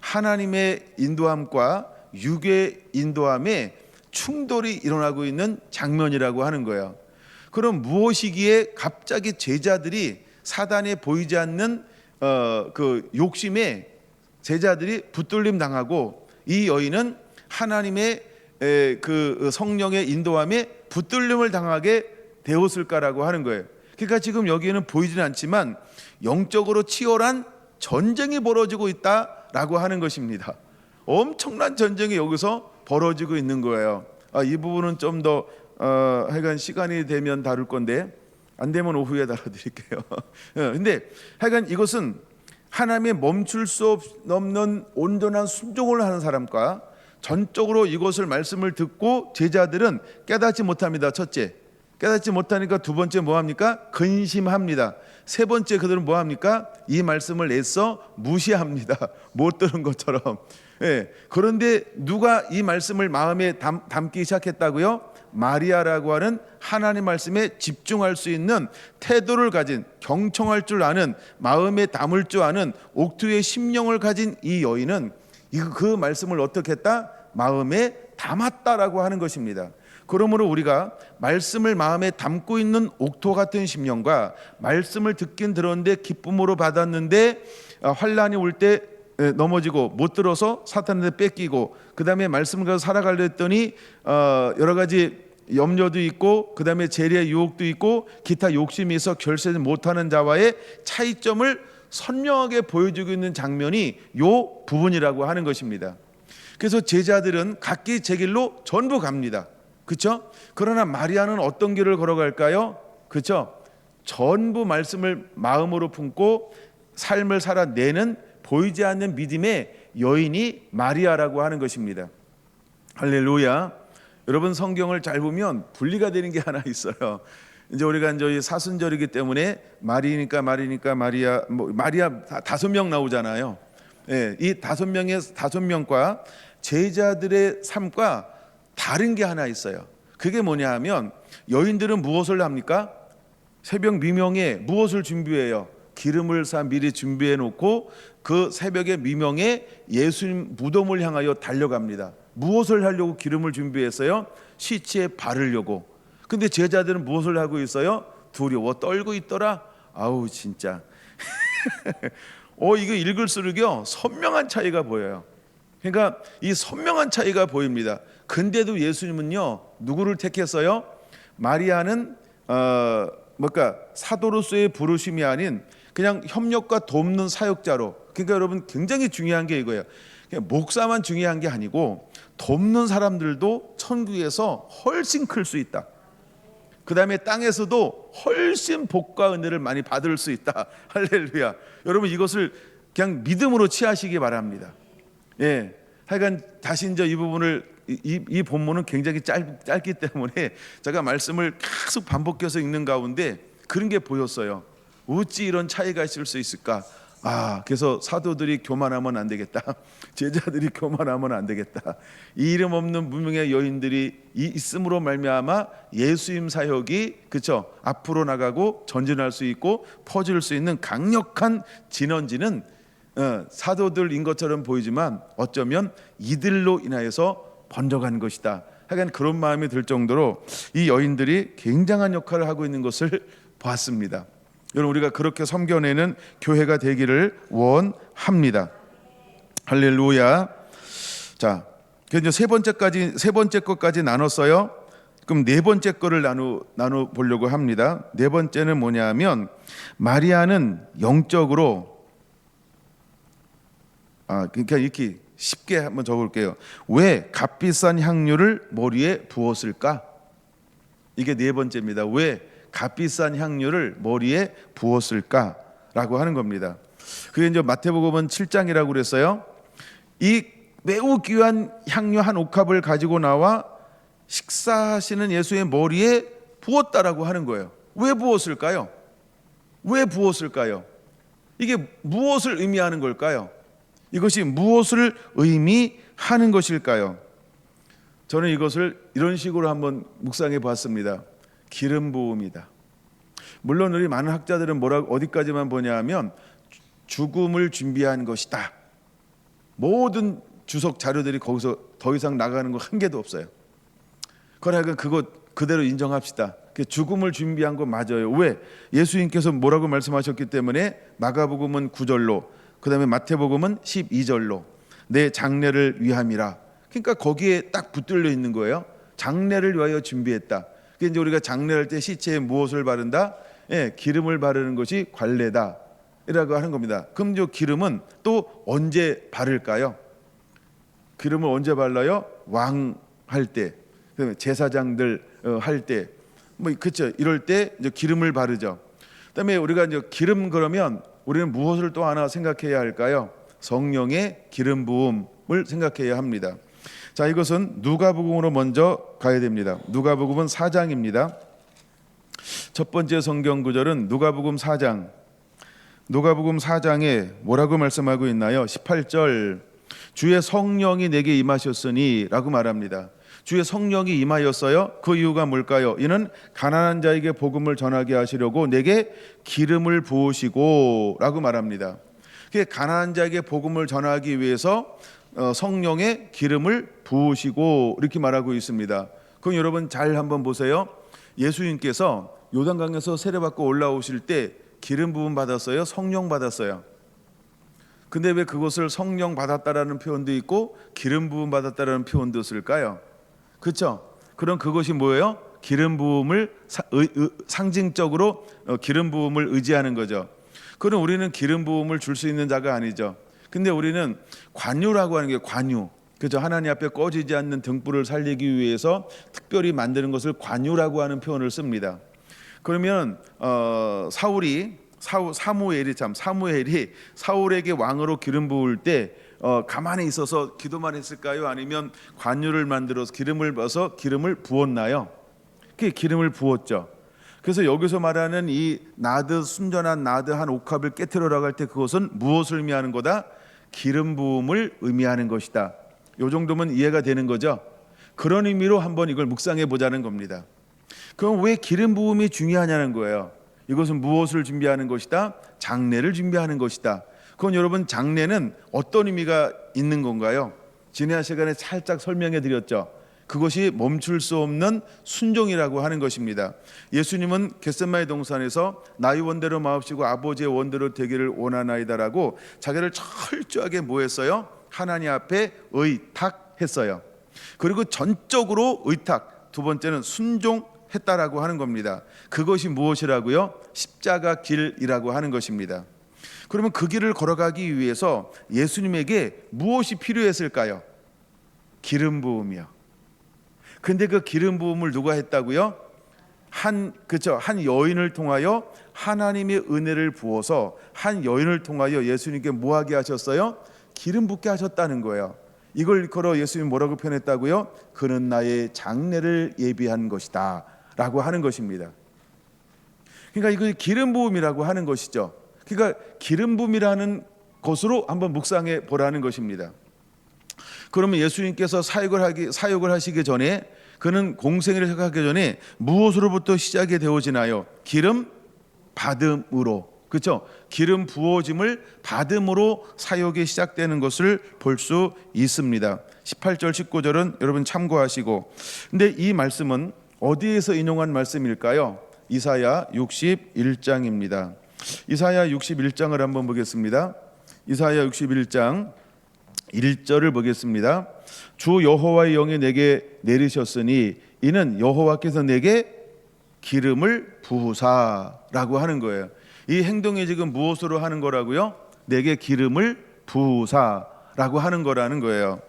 하나님의 인도함과 육의 인도함에 충돌이 일어나고 있는 장면이라고 하는 거예요. 그럼 무엇이기에 갑자기 제자들이 사단에 보이지 않는 그 욕심에 제자들이 붙들림 당하고 이 여인은 하나님의 그 성령의 인도함에 붙들림을 당하게 되었을까라고 하는 거예요. 그러니까 지금 여기에는 보이지는 않지만 영적으로 치열한 전쟁이 벌어지고 있다라고 하는 것입니다. 엄청난 전쟁이 여기서 벌어지고 있는 거예요. 이 부분은 좀 더 하여간 시간이 되면 다룰 건데 안 되면 오후에 다뤄드릴게요. 근데 하여간 이것은 하나님의 멈출 수 없는 온전한 순종을 하는 사람과 전적으로 이것을 말씀을 듣고 제자들은 깨닫지 못합니다. 첫째, 깨닫지 못하니까 두 번째 뭐합니까? 근심합니다. 세 번째, 그들은 뭐합니까? 이 말씀을 애써 무시합니다. 못 들은 것처럼. 그런데 누가 이 말씀을 마음에 담기 시작했다고요? 마리아라고 하는 하나님 말씀에 집중할 수 있는 태도를 가진, 경청할 줄 아는, 마음에 담을 줄 아는 옥투의 심령을 가진 이 여인은 그 말씀을 어떻게 했다? 마음에 담았다라고 하는 것입니다. 그러므로 우리가 말씀을 마음에 담고 있는 옥토 같은 심령과 말씀을 듣긴 들었는데 기쁨으로 받았는데 환난이 올 때 넘어지고 못 들어서 사탄한테 뺏기고 그 다음에 말씀을 가서 살아가려 했더니 여러 가지 염려도 있고 그 다음에 재리의 유혹도 있고 기타 욕심이 있어 결세지 못하는 자와의 차이점을 선명하게 보여주고 있는 장면이 요 부분이라고 하는 것입니다. 그래서 제자들은 각기 제 길로 전부 갑니다. 그렇죠? 그러나 마리아는 어떤 길을 걸어갈까요? 그렇죠? 전부 말씀을 마음으로 품고 삶을 살아내는 보이지 않는 믿음의 여인이 마리아라고 하는 것입니다. 할렐루야. 여러분, 성경을 잘 보면 분리가 되는 게 하나 있어요. 이제 우리가 이제 사순절이기 때문에 마리니까 마리아, 마리아 5명 나오잖아요. 예, 이 5명과 제자들의 삶과 다른 게 하나 있어요. 그게 뭐냐 하면 여인들은 무엇을 합니까? 새벽 미명에 무엇을 준비해요? 기름을 사 미리 준비해 놓고 그 새벽의 미명에 예수님 무덤을 향하여 달려갑니다. 무엇을 하려고 기름을 준비했어요? 시체에 바르려고. 근데 제자들은 무엇을 하고 있어요? 두려워 떨고 있더라. 아우 진짜. 이거 읽을수록요 선명한 차이가 보여요. 그러니까 이 선명한 차이가 보입니다. 근데도 예수님은요 누구를 택했어요? 마리아는 사도로서의 부르심이 아닌 그냥 협력과 돕는 사역자로. 그러니까 여러분 굉장히 중요한 게 이거예요. 그냥 목사만 중요한 게 아니고 돕는 사람들도 천국에서 훨씬 클 수 있다. 그 다음에 땅에서도 훨씬 복과 은혜를 많이 받을 수 있다. 할렐루야. 여러분 이것을 그냥 믿음으로 취하시기 바랍니다. 예, 하여간 다시 이제 이 부분을 이 본문은 굉장히 짧기 때문에 제가 말씀을 계속 반복해서 읽는 가운데 그런 게 보였어요. 어찌 이런 차이가 있을 수 있을까? 그래서 사도들이 교만하면 안 되겠다. 제자들이 교만하면 안 되겠다. 이 이름 없는 무명의 여인들이 있음으로 말미암아 예수님 사역이 그쵸 앞으로 나가고 전진할 수 있고 퍼질 수 있는 강력한 진원지는 사도들인 것처럼 보이지만 어쩌면 이들로 인하여서 번져간 것이다. 하여간 그런 마음이 들 정도로 이 여인들이 굉장한 역할을 하고 있는 것을 보았습니다. 여러분 우리가 그렇게 섬겨내는 교회가 되기를 원합니다. 할렐루야. 자, 그래서 세 번째 것까지 나눴어요. 그럼 네 번째 거를 나눠 보려고 합니다. 네 번째는 뭐냐면 마리아는 영적으로 그러니까 이렇게 쉽게 한번 적을게요. 왜 값비싼 향유를 머리에 부었을까? 이게 네 번째입니다. 왜 값비싼 향유를 머리에 부었을까라고 하는 겁니다. 그게 이제 마태복음은 7장이라고 그랬어요. 이 매우 귀한 향유 한 옥합을 가지고 나와 식사하시는 예수의 머리에 부었다라고 하는 거예요. 왜 부었을까요? 왜 부었을까요? 이게 무엇을 의미하는 걸까요? 이것이 무엇을 의미하는 것일까요? 저는 이것을 이런 식으로 한번 묵상해 봤습니다. 기름 부음이다. 물론 우리 많은 학자들은 어디까지만 보냐면 죽음을 준비한 것이다. 모든 주석 자료들이 거기서 더 이상 나가는 거 한 개도 없어요. 그러나 그것 그대로 인정합시다. 죽음을 준비한 거 맞아요. 왜? 예수님께서 뭐라고 말씀하셨기 때문에 마가복음은 9절로 그 다음에 마태복음은 12절로 내 장례를 위함이라. 그러니까 거기에 딱 붙들려 있는 거예요. 장례를 위하여 준비했다. 그게 이제 우리가 장례할 때 시체에 무엇을 바른다? 기름을 바르는 것이 관례다 이라고 하는 겁니다. 그럼 이 기름은 또 언제 바를까요? 기름을 언제 발라요? 왕 할 때, 제사장들 할 때, 그렇죠. 이럴 때 이제 기름을 바르죠. 그다음에 우리가 이제 기름 그러면 우리는 무엇을 또 하나 생각해야 할까요? 성령의 기름 부음을 생각해야 합니다. 자, 이것은 누가복음으로 먼저 가야 됩니다. 누가복음은 4장입니다. 첫 번째 성경 구절은 누가복음 4장. 누가복음 4장에 뭐라고 말씀하고 있나요? 18절 주의 성령이 내게 임하셨으니 라고 말합니다. 주의 성령이 임하였어요. 그 이유가 뭘까요? 이는 가난한 자에게 복음을 전하게 하시려고 내게 기름을 부으시고 라고 말합니다. 가난한 자에게 복음을 전하기 위해서 성령의 기름을 부으시고 이렇게 말하고 있습니다. 그럼 여러분 잘 한번 보세요. 예수님께서 요단강에서 세례받고 올라오실 때 기름 부음 받았어요? 성령 받았어요? 근데 왜 그것을 성령 받았다라는 표현도 있고 기름 부음 받았다라는 표현도 쓸까요? 그렇죠? 그럼 그것이 뭐예요? 기름 부음을 상징적으로 기름 부음을 의지하는 거죠. 그럼 우리는 기름 부음을 줄 수 있는 자가 아니죠. 근데 우리는 관유라고 하는 게 관유. 그죠? 하나님 앞에 꺼지지 않는 등불을 살리기 위해서 특별히 만드는 것을 관유라고 하는 표현을 씁니다. 그러면 사무엘이 사울에게 왕으로 기름 부을 때 가만히 있어서 기도만 했을까요? 아니면 관유를 만들어서 기름을 부어서 기름을 부었나요? 그 기름을 부었죠. 그래서 여기서 말하는 이 나드, 순전한 나드 한 옥합을 깨트려라고 할 때 그것은 무엇을 의미하는 거다? 기름 부음을 의미하는 것이다. 요 정도면 이해가 되는 거죠. 그런 의미로 한번 이걸 묵상해 보자는 겁니다. 그럼 왜 기름 부음이 중요하냐는 거예요. 이것은 무엇을 준비하는 것이다? 장례를 준비하는 것이다. 그건 여러분, 장례는 어떤 의미가 있는 건가요? 지난 시간에 살짝 설명해 드렸죠. 그것이 멈출 수 없는 순종이라고 하는 것입니다. 예수님은 겟세마네 동산에서 나의 원대로 마옵시고 아버지의 원대로 되기를 원하나이다라고 자기를 철저하게 뭐 했어요? 하나님 앞에 의탁했어요. 그리고 전적으로 의탁, 두 번째는 순종했다라고 하는 겁니다. 그것이 무엇이라고요? 십자가 길이라고 하는 것입니다. 그러면 그 길을 걸어가기 위해서 예수님에게 무엇이 필요했을까요? 기름 부음이요. 근데 그 기름 부음을 누가 했다고요? 한 여인을 통하여 하나님의 은혜를 부어서 한 여인을 통하여 예수님께 뭐하게 하셨어요? 기름 붓게 하셨다는 거예요. 이걸 걸어 예수님이 뭐라고 표현했다고요? 그는 나의 장례를 예비한 것이다 라고 하는 것입니다. 그러니까 이거 기름 부음이라고 하는 것이죠. 그러니까 기름 부음이라는 것으로 한번 묵상해 보라는 것입니다. 그러면 예수님께서 사역을 하시기 전에, 그는 공생애를 시작하기 전에 무엇으로부터 시작이 되어지나요? 기름 받음으로, 그렇죠? 기름 부어짐을 받음으로 사역이 시작되는 것을 볼 수 있습니다. 18절 19절은 여러분 참고하시고, 근데 이 말씀은 어디에서 인용한 말씀일까요? 이사야 61장입니다. 이사야 61장을 한번 보겠습니다. 이사야 61장 1절을 보겠습니다. 주 여호와의 영이 내게 내리셨으니 이는 여호와께서 내게 기름을 부으사라고 하는 거예요. 이 행동이 지금 무엇으로 하는 거라고요? 내게 기름을 부으사라고 하는 거라는 거예요.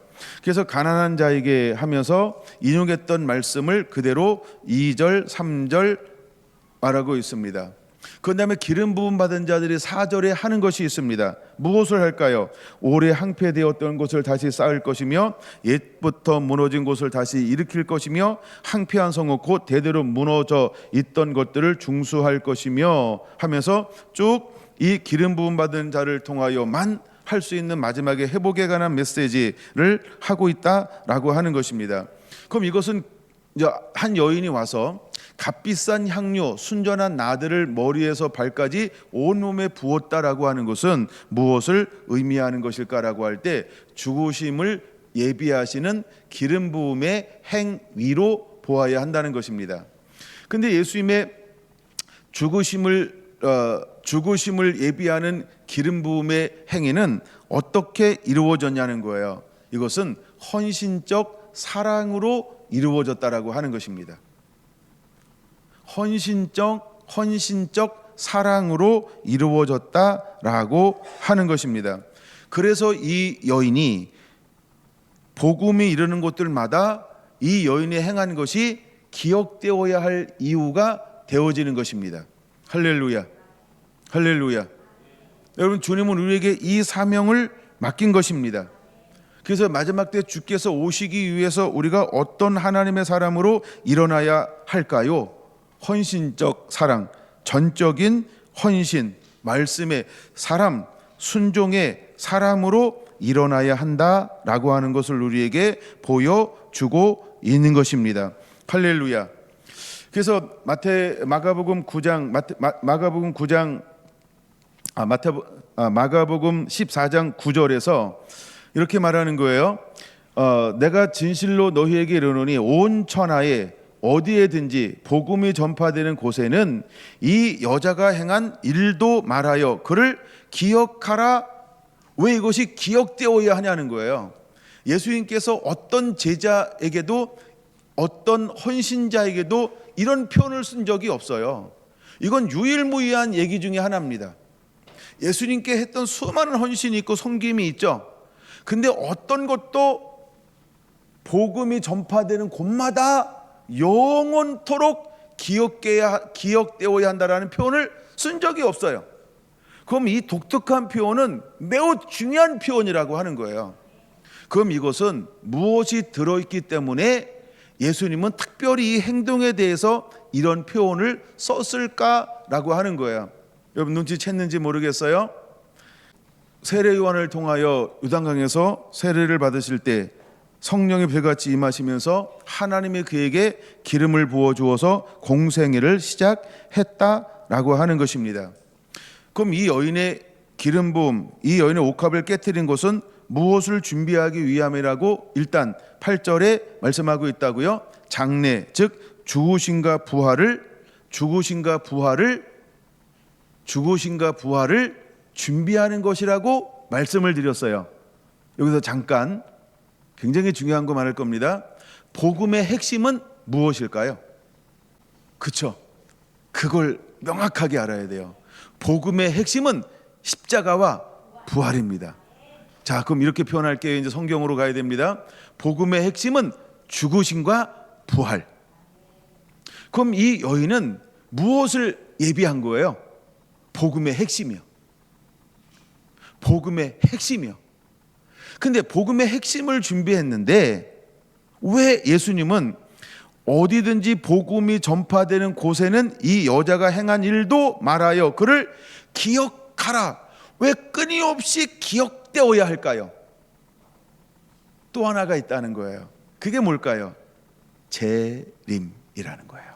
그래서 가난한 자에게 하면서 인용했던 말씀을 그대로 2절 3절 말하고 있습니다. 그 다음에 기름 부음 받은 자들이 4절에 하는 것이 있습니다. 무엇을 할까요? 오래 항폐되었던 곳을 다시 쌓을 것이며 옛부터 무너진 곳을 다시 일으킬 것이며 항폐한 성읍 곧 대대로 무너져 있던 것들을 중수할 것이며 하면서 쭉 이 기름 부음 받은 자를 통하여만 할 수 있는 마지막에 회복에 관한 메시지를 하고 있다라고 하는 것입니다. 그럼 이것은 한 여인이 와서 값비싼 향료, 순전한 나드를 머리에서 발까지 온몸에 부었다라고 하는 것은 무엇을 의미하는 것일까라고 할 때 죽으심을 예비하시는 기름 부음의 행위로 보아야 한다는 것입니다. 근데 예수님의 죽으심을 예비하는 기름 부음의 행위는 어떻게 이루어졌냐는 거예요. 이것은 헌신적 사랑으로 이루어졌다라고 하는 것입니다. 헌신적 사랑으로 이루어졌다라고 하는 것입니다. 그래서 이 여인이 복음이 이르는 곳들마다 이 여인이 행한 것이 기억되어야 할 이유가 되어지는 것입니다. 할렐루야, 할렐루야. 여러분, 주님은 우리에게 이 사명을 맡긴 것입니다. 그래서 마지막 때 주께서 오시기 위해서 우리가 어떤 하나님의 사람으로 일어나야 할까요? 헌신적 사랑, 전적인 헌신, 말씀의 사람, 순종의 사람으로 일어나야 한다라고 하는 것을 우리에게 보여주고 있는 것입니다. 할렐루야. 그래서 마가복음 14장 9절에서 이렇게 말하는 거예요. 내가 진실로 너희에게 이르노니 온 천하에 어디에든지 복음이 전파되는 곳에는 이 여자가 행한 일도 말하여 그를 기억하라. 왜 이것이 기억되어야 하냐는 거예요. 예수님께서 어떤 제자에게도 어떤 헌신자에게도 이런 표현을 쓴 적이 없어요. 이건 유일무이한 얘기 중에 하나입니다. 예수님께 했던 수많은 헌신이 있고 섬김이 있죠. 근데 어떤 것도 복음이 전파되는 곳마다 영원토록 기억되어야 한다라는 표현을 쓴 적이 없어요. 그럼 이 독특한 표현은 매우 중요한 표현이라고 하는 거예요. 그럼 이것은 무엇이 들어있기 때문에 예수님은 특별히 이 행동에 대해서 이런 표현을 썼을까라고 하는 거예요. 여러분 눈치챘는지 모르겠어요. 세례 요한을 통하여 요단강에서 세례를 받으실 때 성령이 불같이 임하시면서 하나님이 그에게 기름을 부어 주어서 공생애를 시작했다라고 하는 것입니다. 그럼 이 여인의 기름 부음, 이 여인의 옥합을 깨뜨린 것은 무엇을 준비하기 위함이라고 일단 8절에 말씀하고 있다고요. 장래, 즉 죽으신가 부활을 준비하는 것이라고 말씀을 드렸어요. 여기서 잠깐 굉장히 중요한 거 말할 겁니다. 복음의 핵심은 무엇일까요? 그렇죠. 그걸 명확하게 알아야 돼요. 복음의 핵심은 십자가와 부활입니다. 자, 그럼 이렇게 표현할게요. 이제 성경으로 가야 됩니다. 복음의 핵심은 죽으심과 부활. 그럼 이 여인은 무엇을 예비한 거예요? 복음의 핵심이요. 복음의 핵심이요. 근데 복음의 핵심을 준비했는데 왜 예수님은 어디든지 복음이 전파되는 곳에는 이 여자가 행한 일도 말하여 그를 기억하라. 왜 끊임없이 기억되어야 할까요? 또 하나가 있다는 거예요. 그게 뭘까요? 재림이라는 거예요.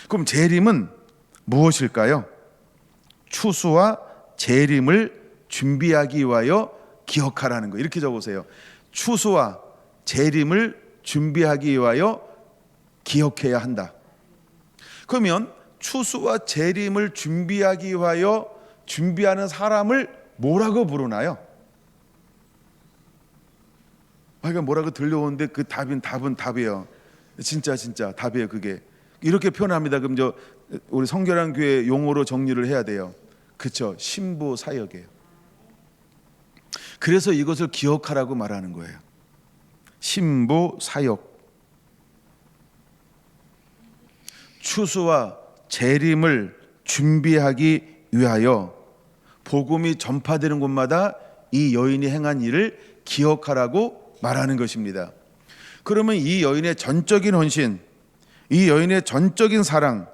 그럼 재림은 무엇일까요? 추수와 재림을 준비하기 위하여 기억하라는 거예요. 이렇게 적으세요. 추수와 재림을 준비하기 위하여 기억해야 한다. 그러면 추수와 재림을 준비하기 위하여 준비하는 사람을 뭐라고 부르나요? 그러니까 뭐라고 들려오는데 그 답은 답이에요. 진짜 답이에요. 그게 이렇게 표현합니다. 그럼 우리 성결한 교회 용어로 정리를 해야 돼요. 그렇죠. 신부 사역이에요. 그래서 이것을 기억하라고 말하는 거예요. 신부 사역. 추수와 재림을 준비하기 위하여 복음이 전파되는 곳마다 이 여인이 행한 일을 기억하라고 말하는 것입니다. 그러면 이 여인의 전적인 헌신, 이 여인의 전적인 사랑,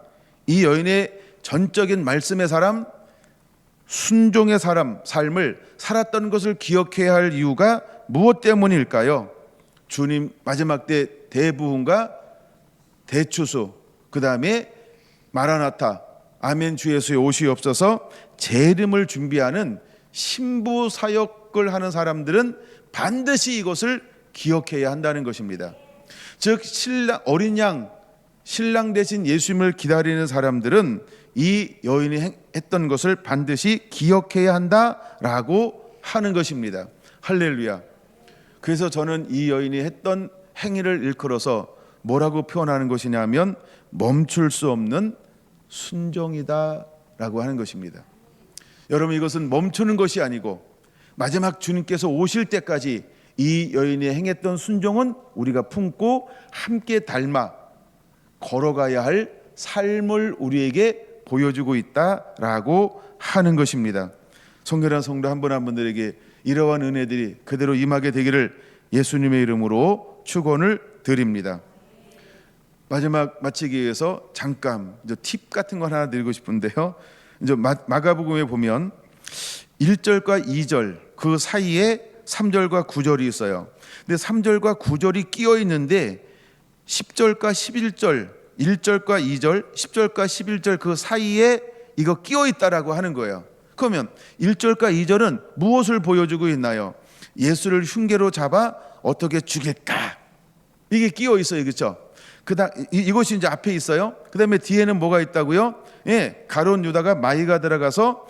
이 여인의 전적인 말씀의 사람, 순종의 삶을 살았던 것을 기억해야 할 이유가 무엇 때문일까요? 주님 마지막 때 대부흥과 대추수, 그 다음에 마라나타, 아멘 주 예수의 오시옵소서, 재림을 준비하는 신부 사역을 하는 사람들은 반드시 이것을 기억해야 한다는 것입니다. 즉 어린 양, 신랑 대신 예수님을 기다리는 사람들은 이 여인이 했던 것을 반드시 기억해야 한다라고 하는 것입니다. 할렐루야. 그래서 저는 이 여인이 했던 행위를 일컬어서 뭐라고 표현하는 것이냐면 멈출 수 없는 순종이다라고 하는 것입니다. 여러분, 이것은 멈추는 것이 아니고 마지막 주님께서 오실 때까지 이 여인이 행했던 순종은 우리가 품고 함께 닮아 걸어가야 할 삶을 우리에게 보여주고 있다라고 하는 것입니다. 성결한 성도 한 분 한 분들에게 이러한 은혜들이 그대로 임하게 되기를 예수님의 이름으로 축원을 드립니다. 마지막 마치기 위해서 잠깐 팁 같은 거 하나 드리고 싶은데요. 이제 마가복음에 보면 1절과 2절 그 사이에 3절과 9절이 있어요. 근데 3절과 9절이 끼어 있는데 10절과 11절, 1절과 2절, 10절과 11절 그 사이에 이거 끼어 있다라고 하는 거예요. 그러면 1절과 2절은 무엇을 보여주고 있나요? 예수를 흉계로 잡아 어떻게 죽일까? 이게 끼어 있어요. 그렇죠? 이것이 이제 앞에 있어요. 그다음에 뒤에는 뭐가 있다고요? 예, 가룟 유다가 마이가 들어가서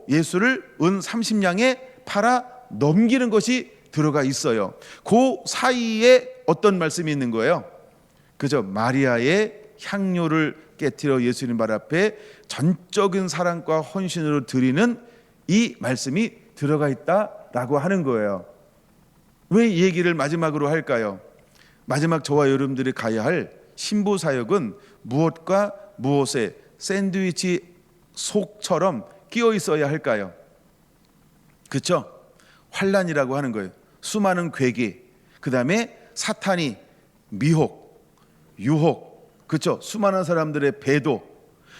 예수를 은 30냥에 팔아 넘기는 것이 들어가 있어요. 그 사이에 어떤 말씀이 있는 거예요? 그죠? 마리아의 향료를 깨뜨려 예수님 발 앞에 전적인 사랑과 헌신으로 드리는 이 말씀이 들어가 있다라고 하는 거예요. 왜 이 얘기를 마지막으로 할까요? 마지막 저와 여러분들이 가야 할 신부 사역은 무엇과 무엇에 샌드위치 속처럼 끼어 있어야 할까요? 그렇죠? 환란이라고 하는 거예요. 수많은 괴기, 그 다음에 사탄이 미혹, 유혹, 그렇죠? 수많은 사람들의 배도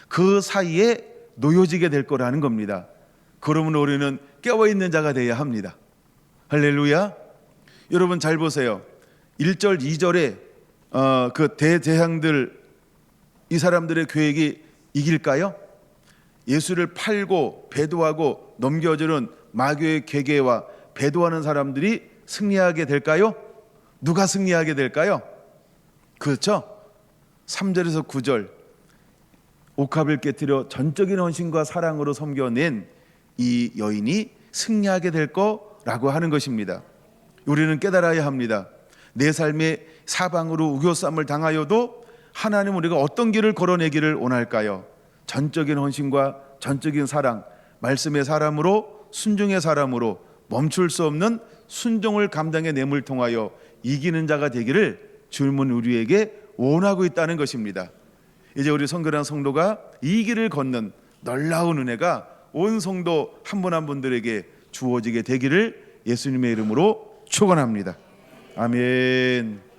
그 사이에 놓여지게 될 거라는 겁니다. 그러면 우리는 깨어있는 자가 되어야 합니다. 할렐루야. 여러분 잘 보세요. 1절 2절에 그 대재앙들, 이 사람들의 계획이 이길까요? 예수를 팔고 배도하고 넘겨주는 마귀의 계계와 배도하는 사람들이 승리하게 될까요? 누가 승리하게 될까요? 그렇죠? 3절에서 9절, 옥합을 깨뜨려 전적인 헌신과 사랑으로 섬겨낸 이 여인이 승리하게 될 거라고 하는 것입니다. 우리는 깨달아야 합니다. 내 삶의 사방으로 우겨쌈을 당하여도 하나님 우리가 어떤 길을 걸어내기를 원할까요? 전적인 헌신과 전적인 사랑, 말씀의 사람으로, 순종의 사람으로 멈출 수 없는 순종을 감당의 냄을 통하여 이기는 자가 되기를 주님은 우리에게 원하고 있다는 것입니다. 이제 우리 성결한 성도가 이 길을 걷는 놀라운 은혜가 온 성도 한 분 한 분들에게 주어지게 되기를 예수님의 이름으로 축원합니다. 아멘.